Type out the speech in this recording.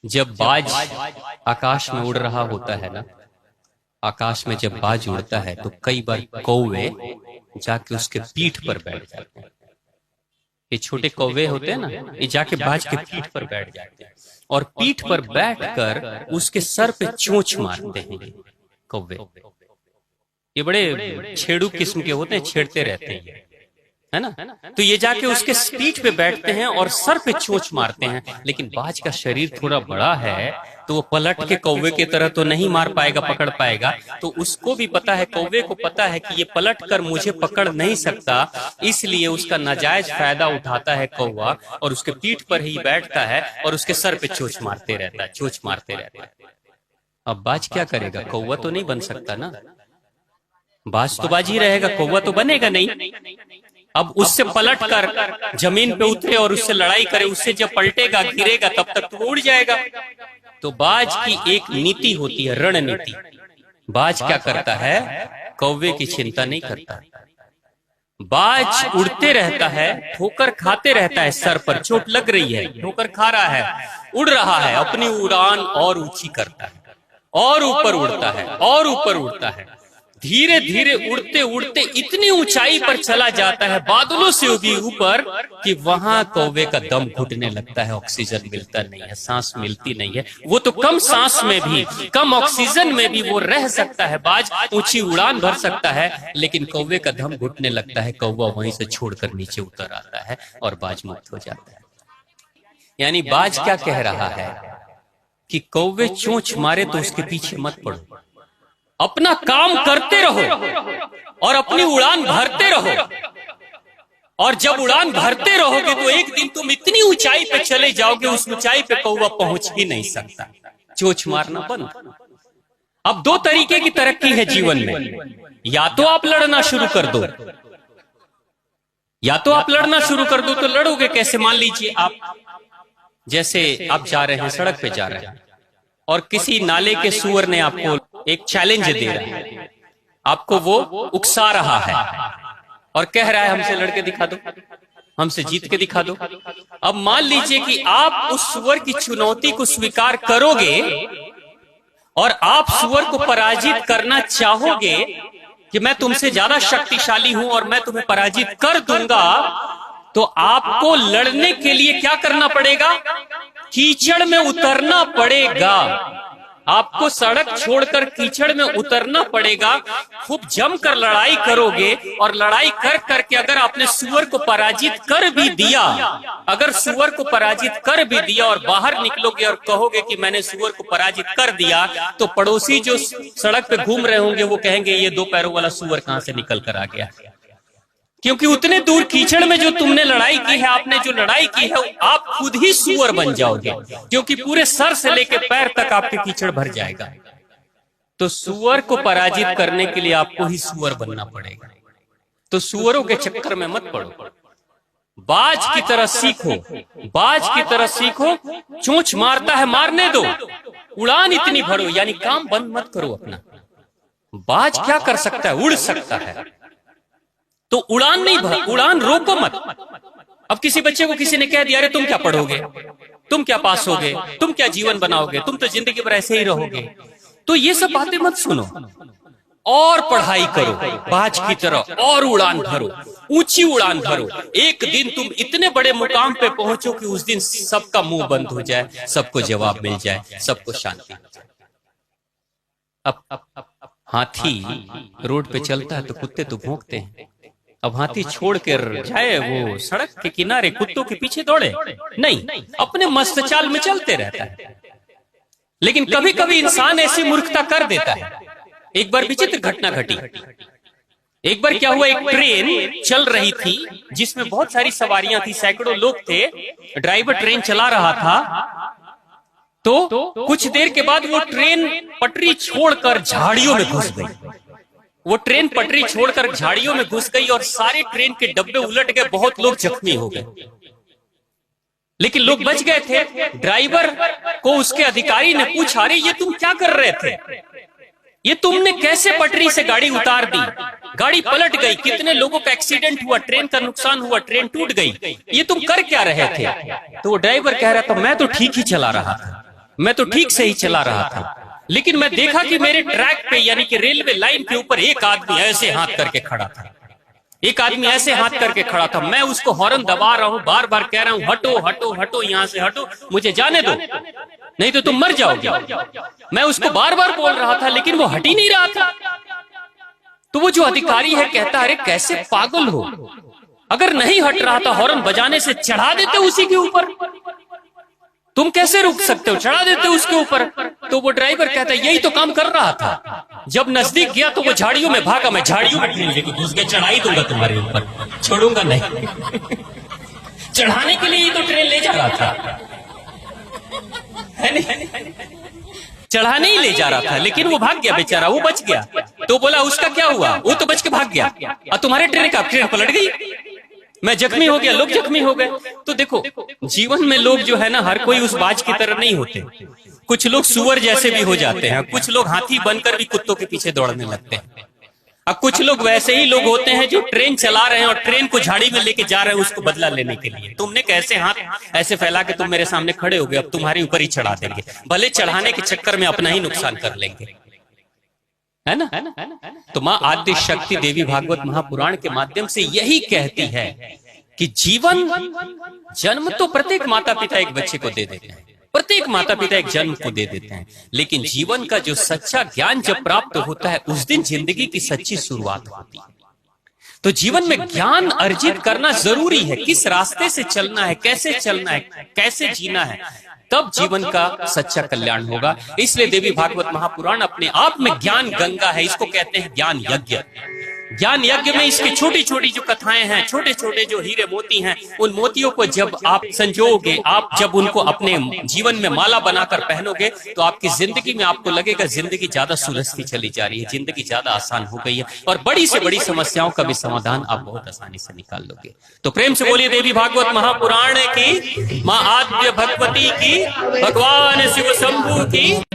जब बाज आकाश में उड़ रहा होता है ना, आकाश में जब बाज उड़ता है तो कई बार कौवे जाके उसके पीठ पर बैठ जाते हैं। ये छोटे कौवे होते हैं ना, ये जाके बाज के पीठ पर बैठ जाते हैं और पीठ पर बैठकर उसके सर पे चोंच मारते हैं। ये कौवे ये बड़े छेड़ू किस्म के होते हैं, छेड़ते रहते हैं, है ना। तो ये जाके उसके पीठ पे बैठते हैं और सर पे चोंच मारते हैं। लेकिन बाज का शरीर थोड़ा बड़ा है तो वो पलट के कौवे की तरह तो नहीं मार पाएगा, पकड़ पाएगा। तो उसको भी पता है, कौवे को पता है कि ये पलट कर मुझे पकड़ नहीं सकता, इसलिए उसका नाजायज फायदा उठाता है कौवा और उसके पीठ पर ही बैठता है और उसके सर पे चोंच मारते रहता है, चोंच मारते रहता है। अब बाज क्या करेगा? कौवा तो नहीं बन सकता ना, बाज तो बाज ही रहेगा, कौवा तो बनेगा नहीं। अब उससे पलट कर जमीन पे उतरे और उससे लड़ाई करे, उससे जब पलटेगा गिरेगा तब तक तो उड़ जाएगा। तो बाज की एक नीति होती है, रणनीति। बाज क्या करता है? कौवे की चिंता नहीं करता। बाज उड़ते रहता है, ठोकर खाते रहता है, सर पर चोट लग रही है, ठोकर खा रहा है, उड़ रहा है, अपनी उड़ान और ऊंची करता है और ऊपर उड़ता है और ऊपर उड़ता है। धीरे धीरे उड़ते उड़ते इतनी ऊंचाई पर चला जाता है, बादलों से भी ऊपर, कि वहां कौवे का दम घुटने लगता है, ऑक्सीजन मिलता नहीं है, सांस मिलती नहीं है। वो तो कम सांस में भी, कम ऑक्सीजन में भी वो रह सकता है, बाज ऊंची उड़ान भर सकता है, लेकिन कौवे का दम घुटने लगता है, कौवा वहीं से छोड़कर नीचे उतर आता है और बाज मुक्त हो जाता है। यानी बाज क्या कह रहा है कि कौवे चोंच मारे तो उसके पीछे मत पड़ो, अपना काम करते रहो और अपनी उड़ान भरते रहो। और जब उड़ान भरते रहोगे तो एक दिन तुम इतनी ऊंचाई पे चले जाओगे, उस ऊंचाई पे कौवा पहुंच ही नहीं सकता। चोंच मारना बंद। अब दो तरीके की तरक्की है जीवन में, या तो आप लड़ना शुरू कर दो, या तो आप लड़ना शुरू कर दो। तो लड़ोगे कैसे? मान लीजिए आप, जैसे आप जा रहे हैं, सड़क पे जा रहे हैं और किसी नाले के सुअर ने आपको एक चैलेंज दे रहा है, आपको वो उकसा रहा है और कह रहा है हमसे लड़के दिखा दो, हमसे जीत के दिखा दो। अब मान लीजिए कि आप उस सुअर की चुनौती को स्वीकार करोगे और आप सुअर को पराजित करना चाहोगे कि मैं तुमसे ज्यादा शक्तिशाली हूं और मैं तुम्हें पराजित कर दूंगा, तो आपको लड़ने के लिए क्या करना पड़ेगा? कीचड़ में उतरना पड़ेगा। आपको सड़क छोड़कर कीचड़ में उतरना पड़ेगा, खूब जमकर लड़ाई करोगे और लड़ाई कर करके अगर आपने सुअर को पराजित कर भी दिया, अगर सुअर को पराजित कर भी दिया और बाहर निकलोगे और कहोगे कि मैंने सुअर को पराजित कर दिया, तो पड़ोसी जो सड़क पे घूम रहे होंगे वो कहेंगे ये दो पैरों वाला सुअर कहां से निकल कर आ गया। क्योंकि उतने दूर कीचड़ में जो तुमने लड़ाई की है, आपने जो लड़ाई की है, आप खुद ही सुअर बन जाओगे, क्योंकि पूरे सर से लेकर पैर तक आपके कीचड़ भर जाएगा। तो सुअर को पराजित करने के लिए आपको ही सुअर बनना पड़ेगा। तो सुअरों के चक्कर में मत पड़ो, बाज की तरह सीखो, बाज की तरह सीखो। चोंच मारता है, मारने दो, उड़ान इतनी भरो, यानी काम बंद मत करो अपना। बाज क्या कर सकता है? उड़ सकता है, तो उड़ान नहीं भर, उड़ान रोको मत। अब किसी बच्चे को किसी ने कह दिया, अरे तुम क्या पढ़ोगे, तुम क्या पास होगे, तुम क्या जीवन बनाओगे, तुम तो जिंदगी भर ऐसे ही रहोगे, तो ये सब बातें मत सुनो और पढ़ाई करो बाज की तरह और उड़ान भरो, ऊंची उड़ान भरो। एक दिन तुम इतने बड़े मुकाम पे पहुंचो कि उस दिन सबका मुंह बंद हो जाए, सबको जवाब मिल जाए, सबको शांति मिल जाए। अब हाथी रोड पे चलता है तो कुत्ते तो भौंकते हैं। अब हाथी छोड़ कर जाए वो सड़क के किनारे, कुत्तों के पीछे दौड़े नहीं, अपने मस्त चाल में चलते रहता है। लेकिन कभी कभी इंसान ऐसी मूर्खता कर देता है। एक बार विचित्र घटना घटी। एक बार क्या हुआ, एक ट्रेन चल रही थी जिसमें बहुत सारी सवारियां थी, सैकड़ों लोग थे, ड्राइवर ट्रेन चला रहा था। तो कुछ देर के बाद वो ट्रेन पटरी छोड़कर झाड़ियों में घुस गई। वो ट्रेन पटरी छोड़कर झाड़ियों में घुस गई और सारे ट्रेन के डब्बे उलट गए, बहुत लोग जख्मी हो गए, लेकिन लोग बच गए थे। ड्राइवर को उसके अधिकारी ने पूछा, अरे ये तुम क्या कर रहे थे, ये तुमने कैसे पटरी से गाड़ी उतार दी, गाड़ी पलट गई, कितने लोगों का एक्सीडेंट हुआ, ट्रेन का नुकसान हुआ, ट्रेन टूट गई, ये तुम कर क्या रहे थे? तो वो ड्राइवर कह रहा था, मैं तो ठीक ही चला रहा था, मैं तो ठीक से ही चला रहा था, लेकिन मैं देखा कि मेरे ट्रैक पे यानी कि रेलवे लाइन के ऊपर एक आदमी ऐसे हाथ करके खड़ा था। एक आदमी ऐसे हाथ करके खड़ा था। मैं उसको हॉर्न दबा रहा हूं, बार बार कह रहा हूं हटो हटो हटो, यहां से हटो, मुझे जाने दो, नहीं तो तुम मर जाओगे। मैं उसको बार बार बोल रहा था, लेकिन वो हट ही नहीं रहा था। तो वो जो अधिकारी है कहता, अरे कैसे पागल हो, अगर नहीं हट रहा था हॉर्न बजाने से चढ़ा देते उसी के ऊपर, तुम कैसे रुक सकते हो, चढ़ा देते उसके ऊपर। तो वो ड्राइवर कहता है यही तो काम कर रहा था। जब नजदीक गया तो वो झाड़ियों में भागा, मैं झाड़ियों में ट्रेन लेके घुस गया, चढ़ाई दूंगा तुम्हारे ऊपर, छोड़ूंगा नहीं। चढ़ाने के लिए ही तो ट्रेन ले जा रहा था, है नहीं, चढ़ाने ही ले जा रहा था, लेकिन वो भाग गया बेचारा, वो बच गया। तो बोला उसका क्या हुआ, वो तो बच के भाग गया, और तुम्हारे ट्रेन पलट गई, मैं जख्मी हो गया, लोग जख्मी हो गए। तो देखो जीवन में लोग जो है ना, हर कोई उस बाज की तरह नहीं होते। कुछ लोग सुअर जैसे भी हो जाते हैं, कुछ लोग हाथी बनकर भी कुत्तों के पीछे दौड़ने लगते हैं, अब कुछ लोग वैसे ही लोग होते हैं जो ट्रेन चला रहे हैं और ट्रेन को झाड़ी में लेके जा रहे हैं उसको बदला लेने के लिए। तुमने कैसे हाथ ऐसे फैला के तुम मेरे सामने खड़े हो गए, अब तुम्हारे ऊपर ही चढ़ा देंगे, भले चढ़ाने के चक्कर में अपना ही नुकसान कर लेंगे, है ना। तो माँ आद्य शक्ति देवी भागवत महापुराण के माध्यम से यही कहती है कि जीवन, जन्म तो प्रत्येक माता पिता एक बच्चे को दे देते हैं, प्रत्येक माता पिता एक जन्म को दे देते हैं, लेकिन जीवन का जो सच्चा ज्ञान जब प्राप्त होता है उस दिन जिंदगी की सच्ची शुरुआत होती है। तो जीवन में ज्ञान अर्जित करना जरूरी है, किस रास्ते से चलना है, कैसे चलना है, कैसे जीना है, तब जीवन का सच्चा कल्याण होगा। इसलिए देवी भागवत महापुराण अपने आप में ज्ञान गंगा है, इसको कहते हैं ज्ञान यज्ञ। ज्ञान यज्ञ में इसकी छोटी छोटी जो कथाएं हैं, छोटे छोटे जो हीरे मोती हैं, उन मोतियों को जब आप संजोगे, आप जब उनको अपने जीवन में माला बनाकर पहनोगे, तो आपकी जिंदगी में आपको लगेगा जिंदगी ज्यादा सुलझती चली जा रही है, जिंदगी ज्यादा आसान हो गई है, और बड़ी से बड़ी समस्याओं का भी समाधान आप बहुत आसानी से निकाल लोगे। तो प्रेम से बोलिए देवी भागवत महापुराण की, माँ आद्य भगवती की, भगवान शिव शंभू की।